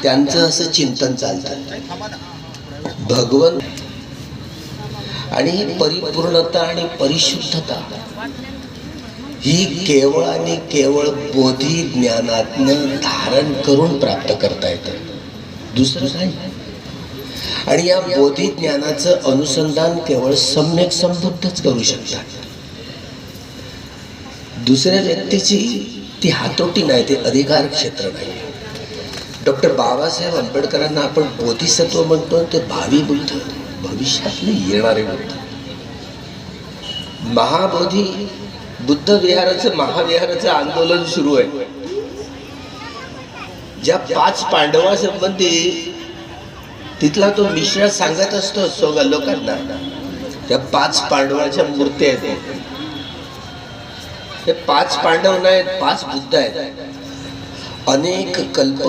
त्यांचं असं चिंतन चालतं, भगवंत आणि परिपूर्णता आणि परिशुद्धता ही केवळ आणि केवळ बोधी ज्ञानातनं धारण करून प्राप्त करता येतं, दुसरं काही. आणि या बोधी ज्ञानाचं अनुसंधान केवळ सम्यक संबुद्धच करू शकतात. दुसऱ्या व्यक्तीची ती हातोटी नाही, ते अधिकार क्षेत्र नाही. डॉक्टर बाबासाहेब आंबेडकरांना आपण बोधिसत्व म्हणतो, ते भावी बुद्ध, भविष्यातले येणारे बुद्ध. महाबोधी बुद्ध विहाराचं महाविहाराचं आंदोलन सुरू आहे. ज्या 5 पांडवांसंबंधी तिथला तो मिश्रा सांगत असतो सोगा लोकांना, त्या 5 पांडवांच्या मूर्त्या आहेत. हे 5 पांडव नाहीत, 5 बुद्ध आहेत. अनेक कल्प